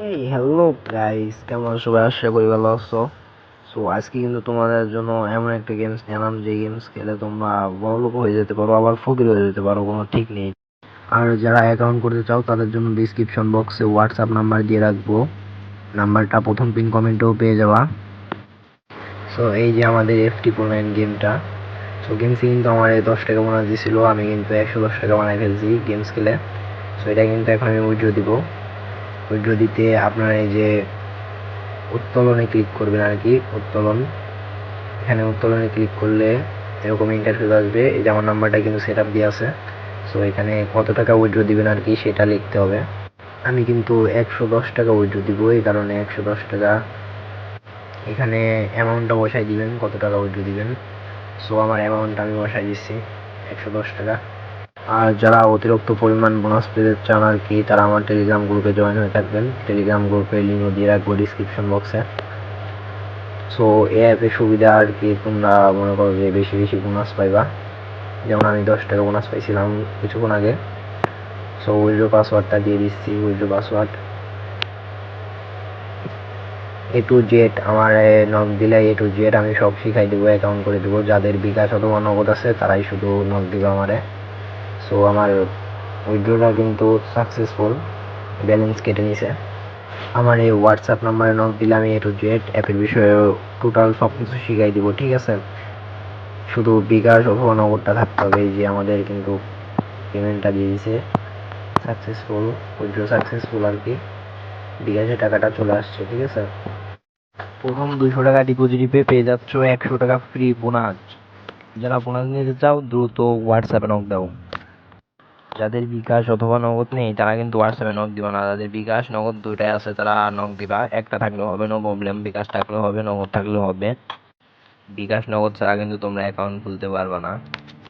এই hello guys, কেমন আছো সবাই? আশা করি ভালো আছো। সো আজকে কিন্তু তোমাদের জন্য এমন একটা গেমস নিয়ে আনলাম যে গেমস খেলে তোমরা বড়লোক হয়ে যেতে পারো, আবার ফকির হয়ে যেতে পারো, কোনো ঠিক নেই। আর যারা অ্যাকাউন্ট করতে চাও তাদের জন্য ডিসক্রিপশন বক্সে হোয়াটসঅ্যাপ নাম্বার দিয়ে রাখবো, নাম্বারটা প্রথম পিন কমেন্টেও পেয়ে যাবা। সো এই যে আমাদের FT9 গেমটা। সো গেমসে কিন্তু আমার 10 টাকা বোনাস দিয়েছিল, আমি কিন্তু 110 টাকা বানাই ফেলছি গেমস খেলে। সো এটা কিন্তু এখন আমি উইথড্র দিব। উইথড্র দিতে আপনার এই যে উত্তোলনে ক্লিক করবেন আর কি, উত্তোলন। এখানে উত্তোলনে ক্লিক করলে এরকম ইন্টারফেস আসবে। এই যে আমার নাম্বারটা কিন্তু সেট আপ দিয়ে আছে। সো এখানে কত টাকা উইথড্র দিবেন আর কি সেটা লিখতে হবে। আমি কিন্তু 110 টাকা উইথড্র দিব, এই কারণে 110 টাকা এখানে অ্যামাউন্টটা বসাই দিবেন, কত টাকা উইথড্র দিবেন। সো আমার অ্যামাউন্টটা আমি বসাই দিচ্ছি 110 টাকা। আর যারা অতিরিক্ত পরিমাণ বোনাস পেতে চান আর কি, তারা আমার টেলিগ্রাম গ্রুপে জয়েন হয়ে থাকবেন। টেলিগ্রাম গ্রুপের লিঙ্ক দিয়ে রাখবো ডিসক্রিপশন বক্সে। সো এই অ্যাপের সুবিধা আর কি, তোমরা মনে করো যে বেশি বেশি বোনাস পাইবা। যেমন আমি 10 টাকা বোনাস পাইছিলাম কিছুক্ষণ আগে। সো উইথড্র পাসওয়ার্ডটা দিয়ে দিচ্ছি, withdraw password A to Z। আমার নক দিলে A to Z আমি সব শিখাই দেবো, অ্যাকাউন্ট করে দেবো। যাদের বিকাশ অথবা নগদ আছে তারাই শুধু নক দিবে আমারে। সো আমার উইথড্রটা কিন্তু সাকসেসফুল, ব্যালেন্স কেটে নিছে। আমার এই হোয়াটসঅ্যাপ নাম্বারে নক দিলে আমি A to Z অ্যাপের বিষয়ে টোটাল সব কিছু শিখাই দিব, ঠিক আছে? শুধু বিকাশ অথবা নগদটা থাকতে হবে। এই যে আমাদের কিন্তু পেমেন্টটা দিয়ে দিছে, সাকসেসফুল, উইথড্র সাকসেসফুল আর কি। বিকাশে টাকাটা চলে আসছে, ঠিক আছে? প্রথম 200 টাকা ডিপোজিটে পেয়ে যাচ্ছ 100 টাকা ফ্রি বোনাস। যারা বোনাস নিতে চাও দ্রুত হোয়াটসঅ্যাপে নক দাও। যাদের বিকাশ অথবা নগদ নেই তারা কিন্তু হোয়াটসঅ্যাপে নক দিবা না। যাদের বিকাশ নগদ দুইটাই আছে তারা নক দিবা। একটা থাকলেও হবে, নো প্রবলেম। বিকাশ থাকলেও হবে, নগদ থাকলেও হবে। বিকাশ নগদ ছাড়া কিন্তু তোমরা অ্যাকাউন্ট খুলতে পারবা না।